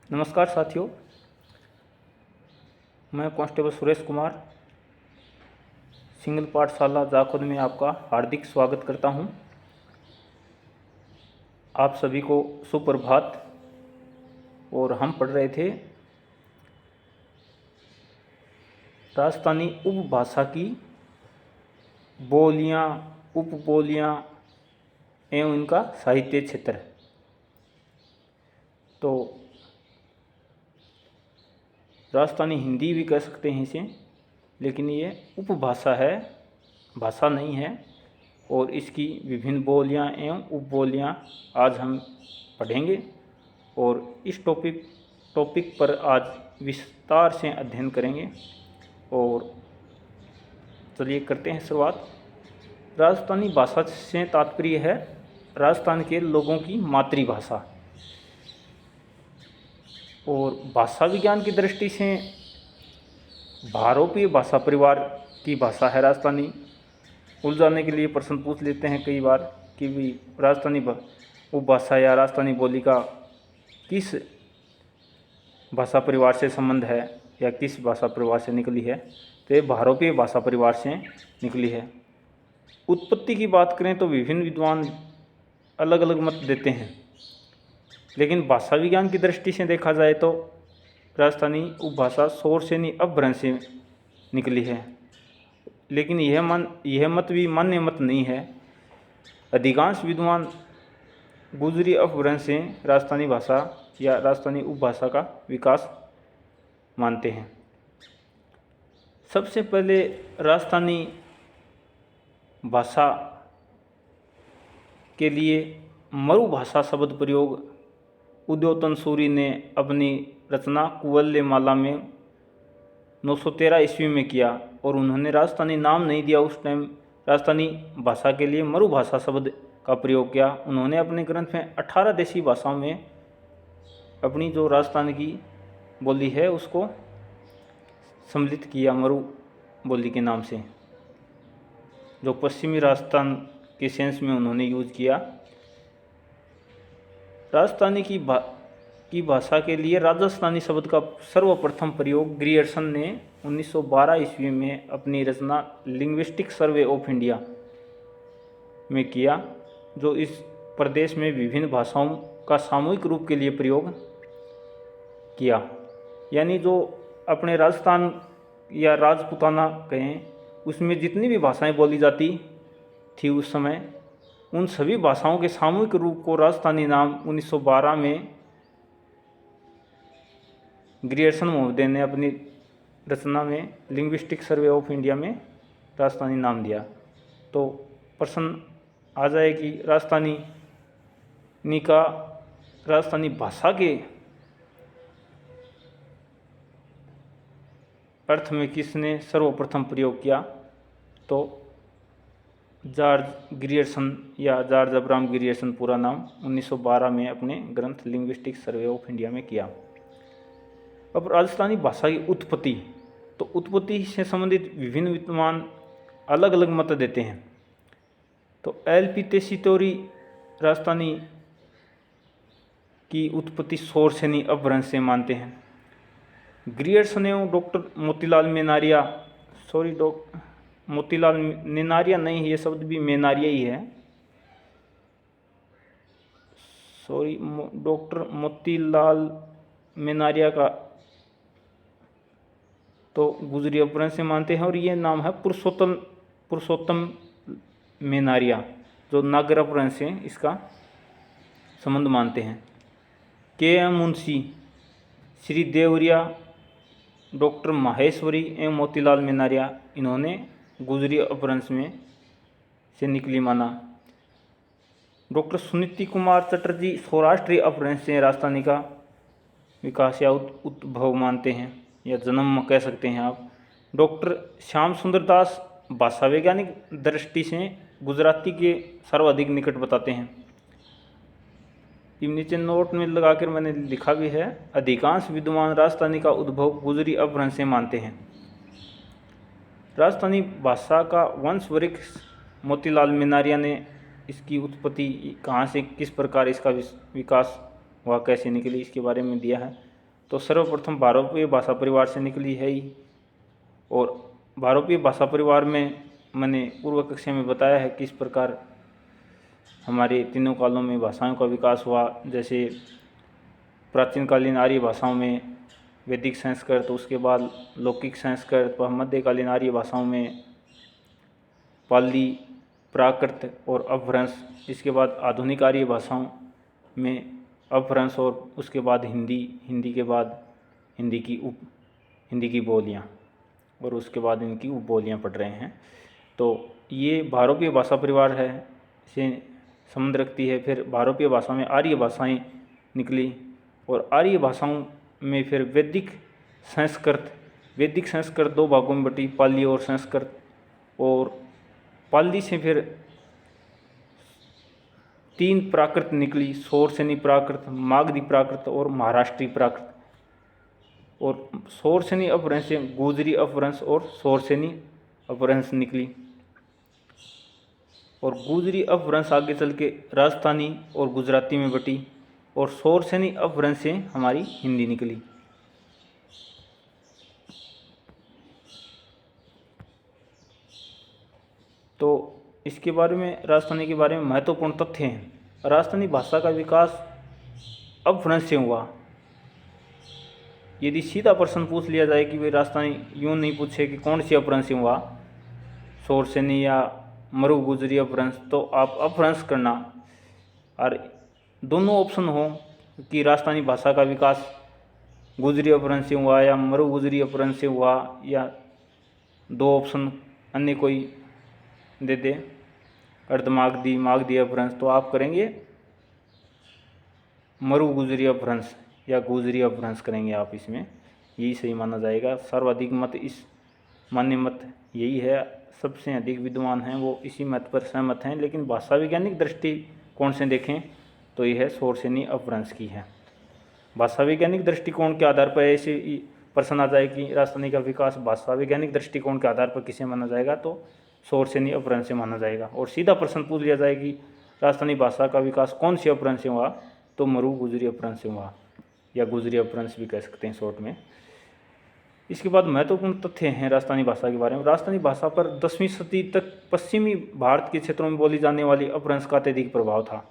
नमस्कार साथियों, मैं कांस्टेबल सुरेश कुमार सिंगल पाठशाला जाखुद में आपका हार्दिक स्वागत करता हूं। आप सभी को सुप्रभात। और हम पढ़ रहे थे राजस्थानी उपभाषा की बोलियां, उपबोलियां एवं इनका साहित्य क्षेत्र। तो राजस्थानी हिंदी भी कह सकते हैं इसे, लेकिन ये उपभाषा है, भाषा नहीं है। और इसकी विभिन्न बोलियां एवं उपबोलियां आज हम पढ़ेंगे और इस टॉपिक पर आज विस्तार से अध्ययन करेंगे। और चलिए करते हैं शुरुआत। राजस्थानी भाषा से तात्पर्य है राजस्थान के लोगों की मातृभाषा। और भाषा विज्ञान की दृष्टि से भारोपीय भाषा परिवार की भाषा है राजस्थानी। उलझाने के लिए प्रश्न पूछ लेते हैं कई बार कि भी राजस्थानी उपभाषा या राजस्थानी बोली का किस भाषा परिवार से संबंध है या किस भाषा परिवार से निकली है। तो ये भारोपीय भाषा परिवार से निकली है। उत्पत्ति की बात करें तो विभिन्न विद्वान अलग अलग मत देते हैं, लेकिन भाषा विज्ञान की दृष्टि से देखा जाए तो राजस्थानी उपभाषा शौरसेनी अपभ्रंश से निकली है। लेकिन यह मत भी मान्य मत नहीं है। अधिकांश विद्वान गुजरी अपभ्रंश से राजस्थानी भाषा या राजस्थानी उपभाषा का विकास मानते हैं। सबसे पहले राजस्थानी भाषा के लिए मरुभाषा शब्द प्रयोग उद्योतन सूरी ने अपनी रचना कुवल्य माला में 913 ईस्वी में किया। और उन्होंने राजस्थानी नाम नहीं दिया, उस टाइम राजस्थानी भाषा के लिए मरुभाषा शब्द का प्रयोग किया। उन्होंने अपने ग्रंथ में 18 देशी भाषाओं में अपनी जो राजस्थान की बोली है उसको सम्मिलित किया मरु बोली के नाम से, जो पश्चिमी राजस्थान के सेंस में उन्होंने यूज किया। राजस्थानी की भाषा के लिए राजस्थानी शब्द का सर्वप्रथम प्रयोग ग्रियर्सन ने 1912 ईस्वी में अपनी रचना लिंग्विस्टिक सर्वे ऑफ इंडिया में किया, जो इस प्रदेश में विभिन्न भाषाओं का सामूहिक रूप के लिए प्रयोग किया। यानी जो अपने राजस्थान या राजपूताना कहें उसमें जितनी भी भाषाएं बोली जाती थी उस समय, उन सभी भाषाओं के सामूहिक रूप को राजस्थानी नाम 1912 में ग्रियर्सन महोदय ने अपनी रचना में लिंग्विस्टिक सर्वे ऑफ इंडिया में राजस्थानी नाम दिया। तो प्रश्न आ जाए कि राजस्थानी भाषा के अर्थ में किसने सर्वप्रथम प्रयोग किया। तो जॉर्ज ग्रियर्सन या जॉर्ज अब्राहम ग्रियर्सन पूरा नाम 1912 में अपने ग्रंथ लिंग्विस्टिक सर्वे ऑफ इंडिया में किया। अब राजस्थानी भाषा की उत्पत्ति, तो उत्पत्ति से संबंधित विभिन्न विद्वान अलग अलग मत देते हैं। तो एल.पी. तेसीतोरी राजस्थानी की उत्पत्ति शौरसेनी अपभ्रंश से मानते हैं। ग्रियर्सन एवं डॉक्टर मोतीलाल नेनारिया नहीं, ये शब्द भी मेनारिया ही है। डॉक्टर मोतीलाल मेनारिया का तो गुजरी अपभ्रंश से मानते हैं। और ये नाम है पुरुषोत्तम मेनारिया, जो नागर अपभ्रंश से इसका संबंध मानते हैं। के.एम. मुंशी, श्री देवरिया, डॉक्टर माहेश्वरी एवं मोतीलाल मेनारिया, इन्होंने गुजरी अपभ्रंश में से निकली माना। डॉक्टर सुनीति कुमार चटर्जी सौराष्ट्रीय अपभ्रंश से राजस्थानी का विकास या उद्भव मानते हैं, या जन्म कह सकते हैं आप। डॉक्टर श्याम सुंदर दास भाषा वैज्ञानिक दृष्टि से गुजराती के सर्वाधिक निकट बताते हैं। नीचे नोट में लगाकर मैंने लिखा भी है, अधिकांश विद्वान राजस्थानी का उद्भव गुजरी अपभ्रंश से मानते हैं। राजस्थानी भाषा का वंश वृक्ष मोतीलाल मेनारिया ने इसकी उत्पत्ति कहाँ से, किस प्रकार इसका विकास हुआ, कैसे निकली, इसके बारे में दिया है। तो सर्वप्रथम भारतीय भाषा परिवार से निकली है ही। और भारतीय भाषा परिवार में मैंने पूर्व कक्षा में बताया है किस प्रकार हमारे तीनों कालों में भाषाओं का विकास हुआ। जैसे प्राचीनकालीन आर्य भाषाओं में वैदिक संस्कृत, उसके बाद लौकिक संस्कृत, व मध्यकालीन आर्य भाषाओं में पाली, प्राकृत और अपभ्रंश, इसके बाद आधुनिक आर्य भाषाओं में अपभ्रंश और उसके बाद हिंदी के बाद हिंदी की बोलियाँ और उसके बाद इनकी उपबोलियाँ पढ़ रहे हैं। तो ये भारतीय भाषा परिवार है से संबंध रखती है। फिर भारतीय भाषा में आर्य भाषाएं निकली और आर्य भाषाओं में फिर वैदिक संस्कृत दो भागों में बटी, पाली और संस्कृत। और पाली से फिर 3 प्राकृत निकली, शौरसेनी प्राकृत, मागधी प्राकृत और महाराष्ट्रीय प्राकृत। और शौरसेनी अपभ्रंश से गुजरी अपभ्रंश और शौरसेनी अपभ्रंश निकली। और गुजरी अपभ्रंश आगे चल के राजस्थानी और गुजराती में बटी और शौरसेनी अपभ्रंश से हमारी हिंदी निकली। तो इसके बारे में, राजस्थानी के बारे में महत्वपूर्ण तथ्य हैं। राजस्थानी भाषा का विकास अपभ्रंश से हुआ। यदि सीधा प्रश्न पूछ लिया जाए कि भाई राजस्थानी, यूँ नहीं पूछे कि कौन सी अपभ्रंश से हुआ, शौरसेनी या मरु गुजरी अपभ्रंश, तो आप अपभ्रंश करना। और दोनों ऑप्शन हो कि राजस्थानी भाषा का विकास गुजरी अपभ्रंश से हुआ या मरु गुजरी अपभ्रंश से हुआ, या 2 ऑप्शन अन्य कोई दे दे, अर्धमागधी, मागधी अपभ्रंश, तो आप करेंगे मरु गुजरी अपभ्रंश या गुजरी अपभ्रंश करेंगे आप। इसमें यही सही माना जाएगा। सर्वाधिक मत, इस मान्य मत यही है। सबसे अधिक विद्वान हैं वो इसी मत पर सहमत हैं। लेकिन भाषा वैज्ञानिक दृष्टिकोण से देखें तो यह शौरसेनी अपभ्रंश की है। भाषा वैज्ञानिक दृष्टिकोण के आधार पर ऐसे प्रश्न आ जाए कि राजस्थानी का विकास भाषा वैज्ञानिक दृष्टिकोण के आधार पर किसे माना जाएगा, तो शौरसेनी अपभ्रंश से माना जाएगा। और सीधा प्रश्न पूछ लिया जाए कि राजस्थानी भाषा का विकास कौन सी अपभ्रंश से हुआ, तो मरु गुजरी अपभ्रंश से हुआ, या गुजरी अपभ्रंश भी कह सकते हैं शॉर्ट में। इसके बाद महत्वपूर्ण तथ्य हैं राजस्थानी भाषा के बारे में। राजस्थानी भाषा पर 10वीं सदी तक पश्चिमी भारत के क्षेत्रों में बोली जाने वाली अपभ्रंश का अत्यधिक प्रभाव था।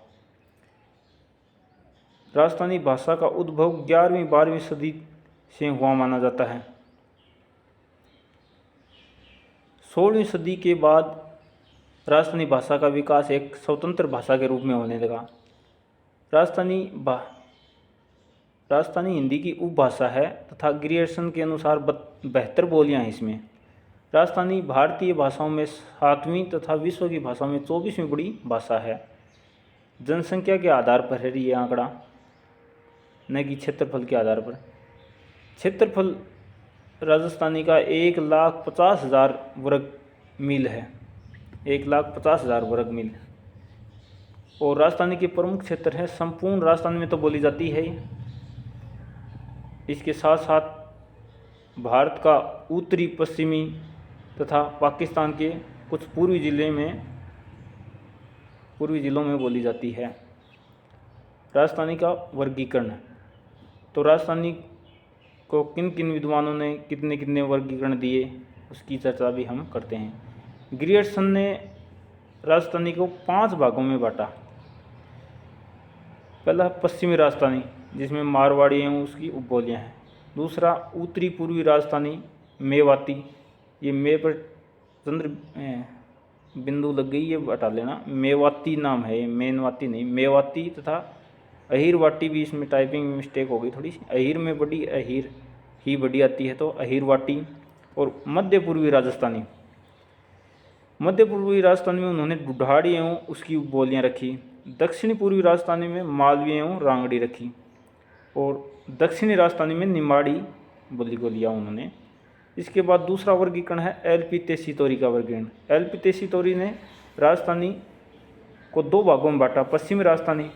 राजस्थानी भाषा का उद्भव 11वीं-12वीं सदी से हुआ माना जाता है। 16वीं सदी के बाद राजस्थानी भाषा का विकास एक स्वतंत्र भाषा के रूप में होने लगा। राजस्थानी हिंदी की उपभाषा है तथा ग्रियर्सन के अनुसार 72 बोलियां हैं इसमें। राजस्थानी भारतीय भाषाओं में 7वीं तथा विश्व की भाषाओं में 24वीं बड़ी भाषा है। जनसंख्या के आधार पर है ये आंकड़ा, न कि क्षेत्रफल के आधार पर। क्षेत्रफल राजस्थानी का 1,50,000 वर्ग मील है, 1,50,000 वर्ग मील। और राजस्थानी के प्रमुख क्षेत्र है, संपूर्ण राजस्थानी में तो बोली जाती है। इसके साथ साथ भारत का उत्तरी पश्चिमी तथा पाकिस्तान के कुछ पूर्वी जिलों में बोली जाती है। राजस्थानी का वर्गीकरण, तो राजस्थानी को किन किन विद्वानों ने कितने कितने वर्गीकरण दिए उसकी चर्चा भी हम करते हैं। ग्रियर्सन ने राजस्थानी को 5 भागों में बांटा। पहला पश्चिमी राजस्थानी, जिसमें मारवाड़ी एवं उसकी उपबोलियाँ हैं। दूसरा उत्तरी पूर्वी राजस्थानी, मेवाती, ये मे पर चंद्र बिंदु लग गई, ये हटा लेना, मेवाती नाम है, मेनवाती नहीं, मेवाती। तथा अहीरवाटी भी, इसमें टाइपिंग में मिस्टेक हो गई थोड़ी सी, अहीर में बड़ी, अहीर ही बड़ी आती है, तो अहीरवाटी। और मध्य पूर्वी राजस्थानी में उन्होंने ढूढ़ाड़ी एवं उसकी बोलियाँ रखी। दक्षिणी पूर्वी राजस्थानी में मालवी एवं रांगड़ी रखी। और दक्षिणी राजस्थानी में निमाड़ी बोली को लिया उन्होंने। इसके बाद दूसरा वर्गीकरण है एल.पी. तेसीतोरी का वर्गीकरण। एल.पी. तेसीतोरी ने राजस्थानी को 2 भागों में बांटा। पश्चिमी राजस्थानी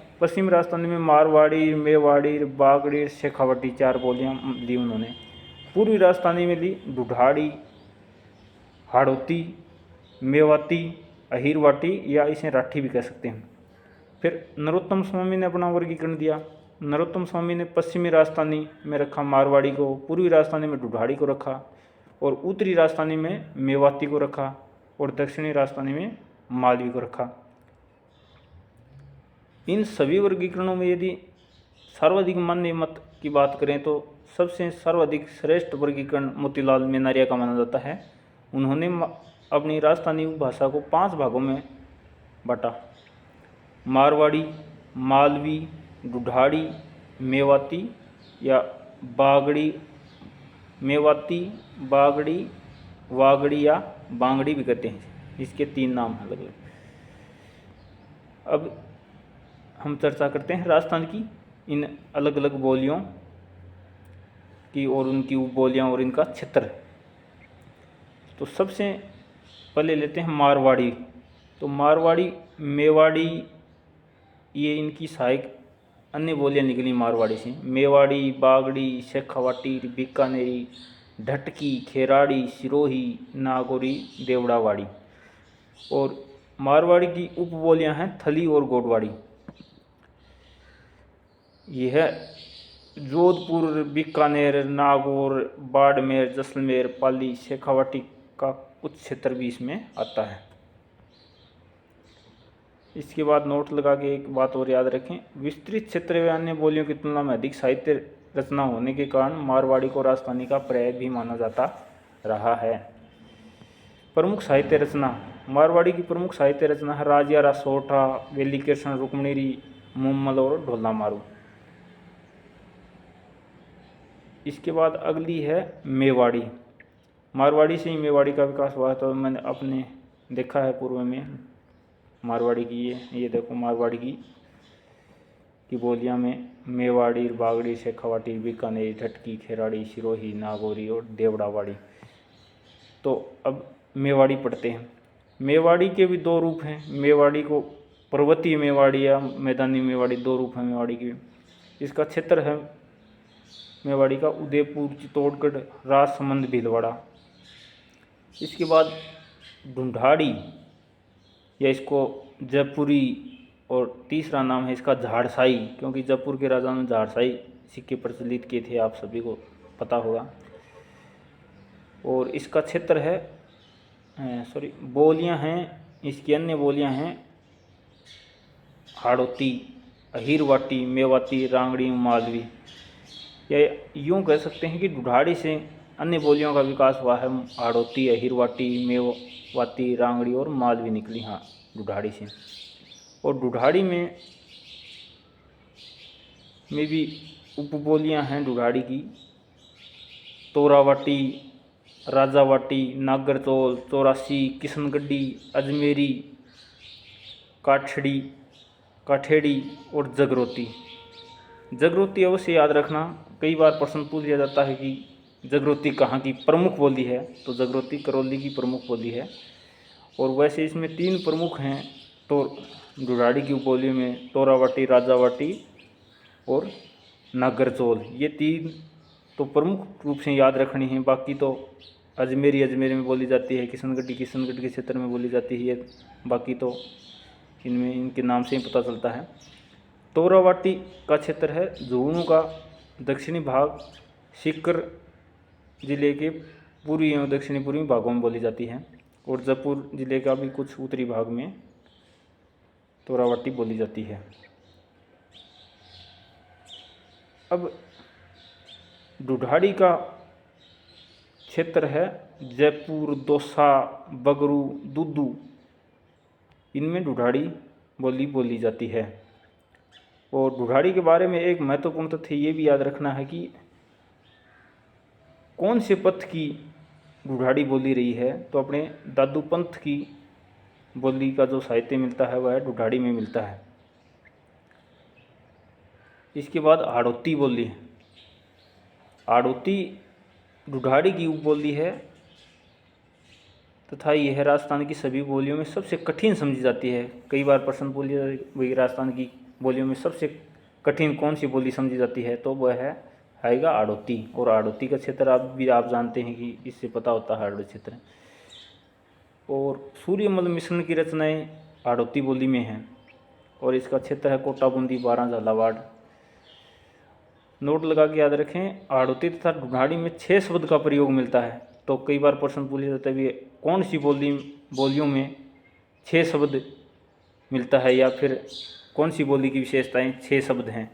में मारवाड़ी, मेवाड़ी, बागड़ी, शेखावटी 4 बोलियाँ ली उन्होंने। पूर्वी राजस्थानी में ली ढूढ़ाड़ी, हाड़ौती, मेवाती, अहीरवाटी, या इसे राठी भी कह सकते हैं। फिर नरोत्तम स्वामी ने अपना वर्गीकरण दिया। नरोत्तम स्वामी ने पश्चिमी राजस्थानी में रखा मारवाड़ी को, पूर्वी राजस्थानी में ढूढ़ाड़ी को रखा, और उत्तरी राजस्थानी में मेवाती को रखा, और दक्षिणी राजस्थानी में मालवी को रखा। इन सभी वर्गीकरणों में यदि सर्वाधिक मान्य मत की बात करें तो सबसे सर्वाधिक श्रेष्ठ वर्गीकरण मोतीलाल मेनारिया का माना जाता है। उन्होंने अपनी राजस्थानी भाषा को 5 भागों में बांटा: मारवाड़ी, मालवी, ढूढ़ाड़ी, मेवाती या बागड़ी, मेवाती, बागड़ी, वागड़ी या बांगड़ी भी कहते हैं। इसके 3 नाम हैं अलग अलग। अब हम चर्चा करते हैं राजस्थान की इन अलग अलग बोलियों की और उनकी उपबोलियाँ और इनका क्षेत्र। तो सबसे पहले लेते हैं मारवाड़ी। तो मारवाड़ी, मेवाड़ी, ये इनकी सहायक अन्य बोलियाँ निकली मारवाड़ी से। मेवाड़ी, बागड़ी, शेखावाटी, बीकानेरी, ढटकी, खेराड़ी, सिरोही, नागौरी, देवड़ावाड़ी। और मारवाड़ी की उपबोलियाँ हैं थली और गोडवाड़ी। यह जोधपुर, बीकानेर, नागौर, बाड़मेर, जैसलमेर, पाली, शेखावाटी का कुछ क्षेत्र भी इसमें आता है। इसके बाद नोट लगा के एक बात और याद रखें, विस्तृत क्षेत्र व अन्य बोलियों की तुलना में अधिक साहित्य रचना होने के कारण मारवाड़ी को राजस्थानी का पर्याय भी माना जाता रहा है। प्रमुख साहित्य रचना। मारवाड़ी की प्रमुख साहित्य रचना है राजिया, सोठा, वेली कृष्ण, रुक्मणीरी, मुम्मल और ढोला मारू। इसके बाद अगली है मेवाड़ी। मारवाड़ी से ही मेवाड़ी का विकास हुआ है। तो मैंने अपने देखा है पूर्व में मारवाड़ी की ये देखो मारवाड़ी की बोलियां में मेवाड़ी, बागड़ी, शेखावाटी, बीकानेरी, ढटकी, खेराड़ी, सिरोही, नागौरी और देवड़ावाड़ी। तो अब मेवाड़ी पढ़ते हैं। मेवाड़ी के भी 2 रूप हैं। मेवाड़ी को पर्वतीय मेवाड़ी या मैदानी मेवाड़ी 2 रूप हैं मेवाड़ी के। इसका क्षेत्र है मेवाड़ी का उदयपुर, चित्तौड़गढ़, राजसमंद, भीलवाड़ा। इसके बाद ढूढ़ाड़ी या इसको जयपुरी, और तीसरा नाम है इसका झाड़साई, क्योंकि जयपुर के राजा ने झाड़साई सिक्के प्रचलित किए थे, आप सभी को पता होगा। और इसका क्षेत्र है बोलियां हैं, इसकी अन्य बोलियां हैं हाड़ौती, अहिरवाटी, मेवाती, रांगड़ी, मालवी। या यूँ कह सकते हैं कि ढूढ़ाड़ी से अन्य बोलियों का विकास हुआ है। हाड़ौती, अहिरवाटी, मेवाती, रांगड़ी और मालवी निकली हाँ ढूढ़ाड़ी से। और ढूढ़ाड़ी में भी उपबोलियाँ हैं ढूढ़ाड़ी की: तोरावाटी, राजावाटी, नागरचौल, चौरासी, किशनगढ़ी, अजमेरी, काठेड़ी और जगरोती। जगरोती अवश्य याद रखना, कई बार प्रश्न पूछ लिया जाता है कि जगरोती कहाँ की प्रमुख बोली है। तो जगरोती करौली की प्रमुख बोली है। और वैसे इसमें 3 प्रमुख हैं तो ढूढ़ाड़ी की बोली में: तोरावाटी, राजावाटी और नागरचौल। ये 3 तो प्रमुख रूप से याद रखनी है। बाकी तो अजमेरी में बोली जाती है, किशनगढ़ी के क्षेत्र में बोली जाती है। बाकी तो इनमें इनके नाम से ही पता चलता है। तोरावाटी का क्षेत्र है झुंझुनू का दक्षिणी भाग, सीकर जिले के पूर्वी एवं दक्षिणी पूर्वी भागों में बोली जाती है। और जयपुर जिले का भी कुछ उत्तरी भाग में तोरावाटी बोली जाती है। अब ढूढ़ाड़ी का क्षेत्र है जयपुर, दौसा, बगरू, दुदू। इनमें ढूढ़ाड़ी बोली जाती है। और ढूढ़ाड़ी के बारे में एक महत्वपूर्ण तथ्य ये भी याद रखना है कि कौन से पंथ की ढूढ़ाड़ी बोली रही है। तो अपने दादू पंथ की बोली का जो साहित्य मिलता है वह ढूढ़ाड़ी में मिलता है। इसके बाद हाड़ौती बोली है। हाड़ौती ढूढ़ाड़ी की उपबोली है तथा यह राजस्थान की सभी बोलियों में सबसे कठिन समझी जाती है। कई बार प्रश्न पूछ लिया वही राजस्थान की बोलियों में सबसे कठिन कौन सी बोली समझी जाती है, तो वह है आएगा हाड़ौती। और हाड़ौती का क्षेत्र आप जानते हैं कि इससे पता होता है हाड़ौती क्षेत्र। और सूर्यमल मिश्रण की रचनाएं हाड़ौती बोली में हैं। और इसका क्षेत्र है कोटा, बूंदी, बारां, झालावाड़। नोट लगा के याद रखें, आड़ोती तथा ढूंढाड़ी में 6 शब्द का प्रयोग मिलता है। तो कई बार प्रश्न पूछा जाता है भी कौन सी बोलियों में 6 शब्द मिलता है, या फिर कौन सी बोली की विशेषताएं 6 शब्द हैं।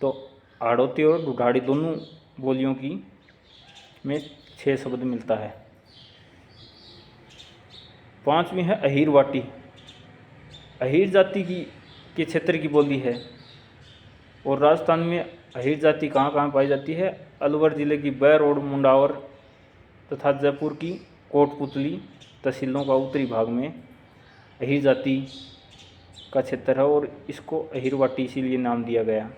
तो आड़ोती और ढूंढाड़ी दोनों बोलियों की में 6 शब्द मिलता है। 5वीं है अहीर वाटी। अहीर जाति के क्षेत्र की बोली है। और राजस्थान में अहीर जाति कहाँ कहाँ पाई जाती है? अलवर जिले की बैरोड, मुंडावर तथा जयपुर की कोटपुतली तहसीलों का उत्तरी भाग में अहीर जाति का क्षेत्र है, और इसको अहीर वाटी इसीलिए नाम दिया गया।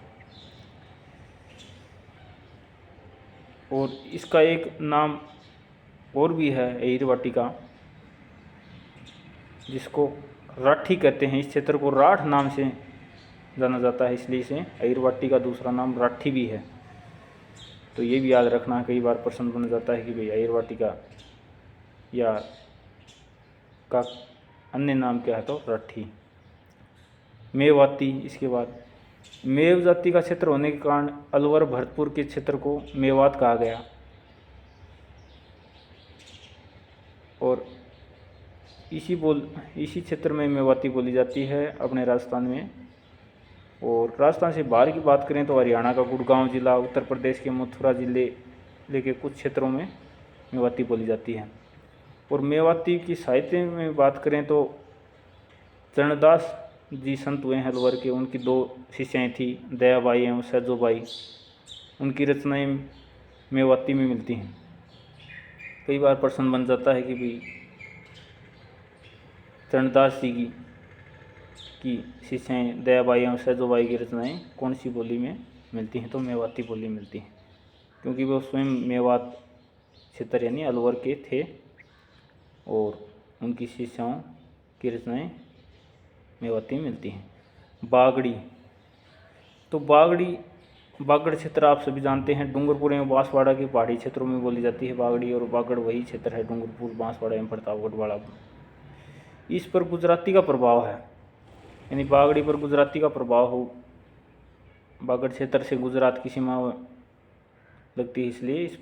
और इसका एक नाम और भी है अहीर वाटी का, जिसको राठी कहते हैं। इस क्षेत्र को राठ नाम से जाना जाता है, इसलिए इसे अहीर वाटी का दूसरा नाम राठी भी है। तो ये भी याद रखना, कई बार प्रश्न बन जाता है कि भाई अहीर वाटी का या का अन्य नाम क्या है, तो राठी। मेवाती। इसके बाद मेव जाति का क्षेत्र होने के कारण अलवर भरतपुर के क्षेत्र को मेवात कहा गया। और इसी क्षेत्र में मेवाती बोली जाती है अपने राजस्थान में। और राजस्थान से बाहर की बात करें तो हरियाणा का गुड़गांव जिला, उत्तर प्रदेश के मथुरा जिले के कुछ क्षेत्रों में मेवाती बोली जाती है। और मेवाती की साहित्य में बात करें तो चरणदास जी संत हुए हैं अलवर के, उनकी 2 शिष्याएँ थी, दयाबाई एवं सैजोबाई। उनकी रचनाएं मेवाती में मिलती हैं। कई बार प्रश्न बन जाता है कि भाई चरणदास जी की शिष्याएँ दयाबाई एवं सैजोबाई की रचनाएं कौन सी बोली में मिलती हैं, तो मेवाती बोली मिलती हैं, क्योंकि वो स्वयं मेवात क्षेत्र यानी अलवर के थे, और उनकी शिष्याओं की रचनाएं मेवाती में मिलती हैं। बागड़ी। तो बागड़ क्षेत्र आप सभी जानते हैं, डूंगरपुर एवं बांसवाड़ा के पहाड़ी क्षेत्रों में बोली जाती है बागड़ी। और बागड़ वही क्षेत्र है डूंगरपुर, बांसवाड़ा एवं प्रतापगढ़ वाला। इस पर गुजराती का प्रभाव है, यानी बागड़ी पर गुजराती का प्रभाव हो। बागड़ क्षेत्र से गुजरात की सीमा लगती है, इसलिए इस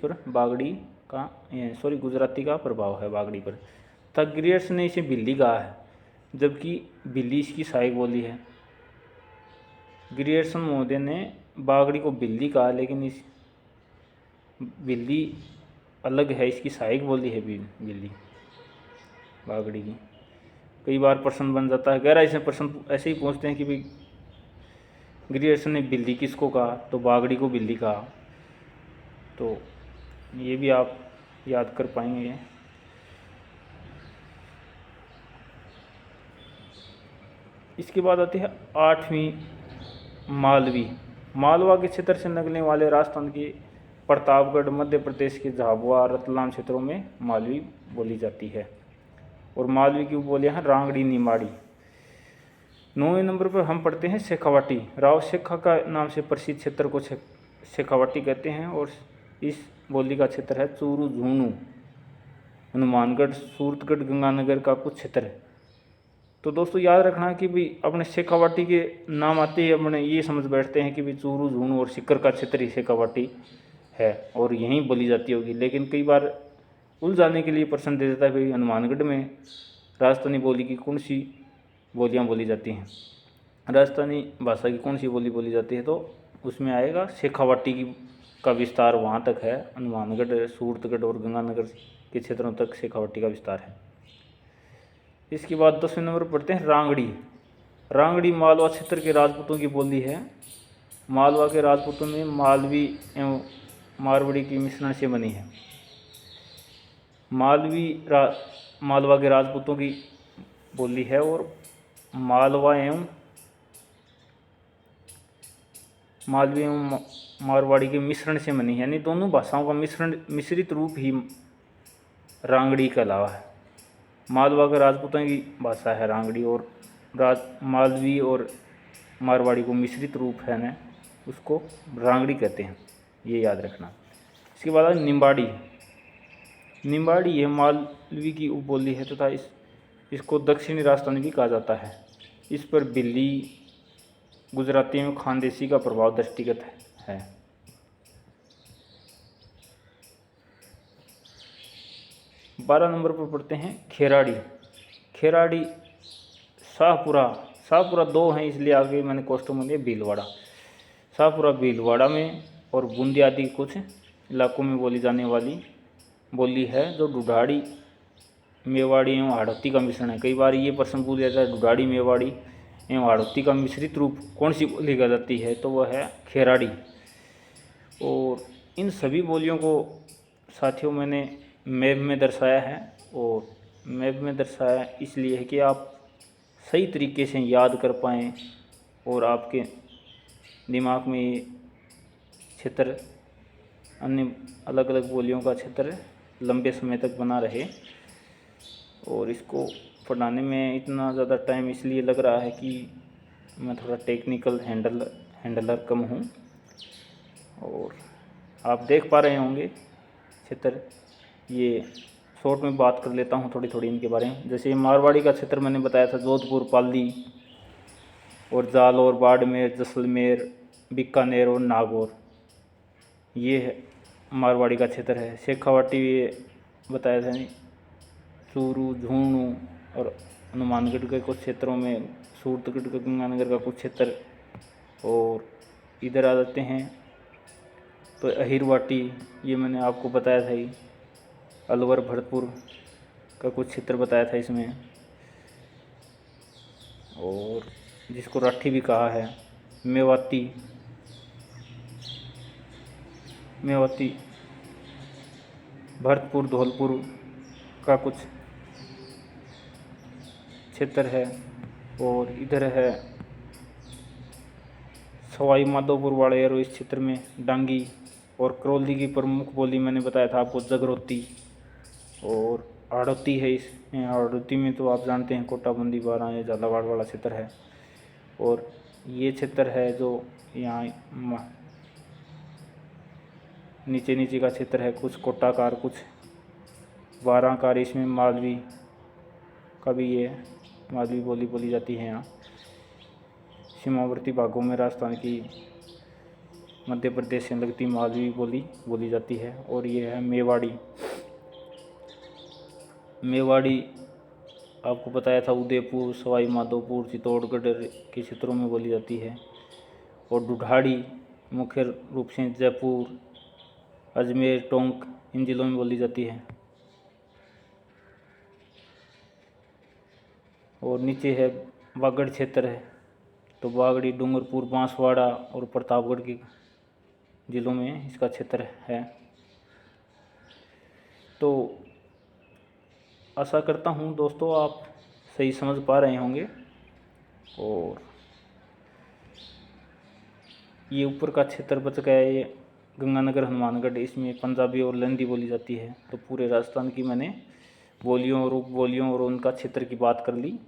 पर गुजराती का प्रभाव है बागड़ी पर। तथा ग्रियर्स ने इसे बिल्ली कहा है, जबकि बिल्ली इसकी सहायक बोली है। ग्रियर्सन महोदय ने बागड़ी को बिल्ली कहा, लेकिन इस बिल्ली अलग है, इसकी सहायक बोली है बिल्ली बागड़ी की। कई बार प्रश्न बन जाता है, गहराई से प्रश्न ऐसे ही पूछते हैं कि भाई ग्रियर्सन ने बिल्ली किसको कहा, तो बागड़ी को बिल्ली कहा। तो ये भी आप याद कर पाएंगे। इसके बाद आती है 8वीं मालवी। मालवा के क्षेत्र से निकलने वाले राजस्थान के प्रतापगढ़, मध्य प्रदेश के झाबुआ, रतलाम क्षेत्रों में मालवी बोली जाती है। और मालवी की उपबोलियाँ हैं रांगड़ी, निमाड़ी। 9वें नंबर पर हम पढ़ते हैं शेखावाटी। राव शेखा का नाम से प्रसिद्ध क्षेत्र को शेखावाटी कहते हैं। और इस बोली का क्षेत्र है चूरू, झुंझुनू, हनुमानगढ़, सूरतगढ़, गंगानगर का कुछ क्षेत्र है। तो दोस्तों याद रखना कि भाई अपने शेखावाटी के नाम आते ही अपने ये समझ बैठते हैं कि भाई चूरू, झुंझुनू और सीकर का क्षेत्र ही शेखावाटी है और यहीं बोली जाती होगी। लेकिन कई बार उलझाने के लिए प्रश्न दे देता है भाई हनुमानगढ़ में राजस्थानी बोली की कौन सी बोलियाँ बोली जाती हैं, राजस्थानी भाषा की कौन सी बोली जाती है, तो उसमें आएगा शेखावाटी का विस्तार वहाँ तक है। हनुमानगढ़, सूरतगढ़ और गंगानगर के क्षेत्रों तक शेखावाटी का विस्तार है। इसके बाद 10वें नंबर पर पढ़ते हैं रांगड़ी। रांगड़ी मालवा क्षेत्र के राजपूतों की बोली है। मालवा के राजपूतों में मालवी एवं मारवाड़ी की मिश्रण से बनी है। मालवा के राजपूतों की बोली है और मालवी एवं मारवाड़ी के मिश्रण से बनी है, यानी दोनों भाषाओं का मिश्रित रूप ही रांगड़ी कहलावा है। मालवा के राजपूतों की भाषा है रांगड़ी, और मालवी और मारवाड़ी को मिश्रित रूप है ना, उसको रांगड़ी कहते हैं, ये याद रखना। इसके बाद निम्बाड़ी। निम्बाड़ी यह मालवी की उपबोली है तथा इसको दक्षिणी राजस्थानी भी कहा जाता है। इस पर बिल्ली, गुजराती में खानदेशी का प्रभाव दृष्टिगत है। 12 नंबर पर पढ़ते हैं खेराड़ी। खेराड़ी शाहपुरा, शाहपुरा 2 हैं इसलिए आगे मैंने कोष्टक में दिया भीलवाड़ा। शाहपुरा भीलवाड़ा में और बूंदी आदि कुछ इलाकों में बोली जाने वाली बोली है जो ढूढ़ाड़ी मेवाड़ी एवं हाड़ौती का मिश्रण है। कई बार ये प्रश्न पूछ जाता है ढूढ़ाड़ी मेवाड़ी एवं हाड़ौती का मिश्रित रूप कौन सी बोली कही जाती है, तो वह है खेराड़ी। और इन सभी बोलियों को साथियों मैंने मैप में दर्शाया है, और मैप में दर्शाया इसलिए है कि आप सही तरीके से याद कर पाएँ और आपके दिमाग में ये क्षेत्र अन्य अलग अलग बोलियों का क्षेत्र लंबे समय तक बना रहे। और इसको पढ़ाने में इतना ज़्यादा टाइम इसलिए लग रहा है कि मैं थोड़ा टेक्निकल हैंडलर कम हूँ। और आप देख पा रहे होंगे क्षेत्र, ये शॉर्ट में बात कर लेता हूँ थोड़ी थोड़ी इनके बारे में। जैसे मारवाड़ी का क्षेत्र मैंने बताया था जोधपुर, पाली और जालौर, बाड़मेर, जैसलमेर, बीकानेर और नागौर, ये है मारवाड़ी का क्षेत्र है। शेखावाटी ये बताया था चूरू, झुंझुनू और हनुमानगढ़ के कुछ क्षेत्रों में, सूरतगढ़ का, गंगानगर का कुछ क्षेत्र। और इधर आ जाते हैं तो अहिरवाटी, ये मैंने आपको बताया था ही। अलवर, भरतपुर का कुछ क्षेत्र बताया था इसमें, और जिसको राठी भी कहा है। मेवाती, भरतपुर, धौलपुर का कुछ क्षेत्र है। और इधर है सवाई माधोपुर, वाड़ेर, इस क्षेत्र में डांगी। और करौली की प्रमुख बोली मैंने बताया था आपको जगरोती। और हाड़ौती है, इसमें हाड़ौती में तो आप जानते हैं कोटाबंदी, बारां या झालावाड़ वाला क्षेत्र है। और ये क्षेत्र है जो यहाँ नीचे नीचे का क्षेत्र है, कुछ कोटाकार, कुछ बारांकार। इसमें मालवी का भी ये मालवी बोली बोली जाती है। यहाँ सीमावर्ती भागों में राजस्थान की मध्य प्रदेश से लगती मालवी बोली बोली जाती है। और ये है मेवाड़ी। मेवाड़ी आपको बताया था उदयपुर, सवाई माधोपुर, चित्तौड़गढ़ के क्षेत्रों में बोली जाती है। और ढूढ़ाड़ी मुख्य रूप से जयपुर, अजमेर, टोंक, इन जिलों में बोली जाती है। और नीचे है बागड़ क्षेत्र है, तो बागड़ी, डूंगरपुर, बांसवाड़ा और प्रतापगढ़ के जिलों में इसका क्षेत्र है। तो आशा करता हूँ दोस्तों आप सही समझ पा रहे होंगे। और ये ऊपर का क्षेत्र बच गया, ये गंगानगर, हनुमानगढ़, इसमें पंजाबी और लंदी बोली जाती है। तो पूरे राजस्थान की मैंने बोलियों और उपबोलियों और उनका क्षेत्र की बात कर ली।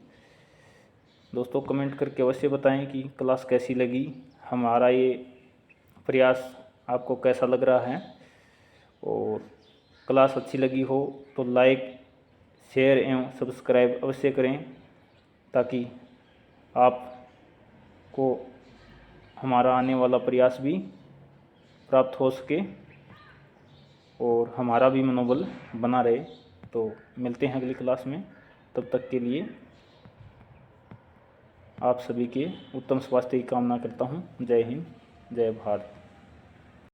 दोस्तों कमेंट करके अवश्य बताएं कि क्लास कैसी लगी, हमारा ये प्रयास आपको कैसा लग रहा है। और क्लास अच्छी लगी हो तो लाइक, शेयर एवं सब्सक्राइब अवश्य करें, ताकि आपको हमारा आने वाला प्रयास भी प्राप्त हो सके और हमारा भी मनोबल बना रहे। तो मिलते हैं अगली क्लास में, तब तक के लिए आप सभी के उत्तम स्वास्थ्य की कामना करता हूँ। जय हिंद, जय भारत।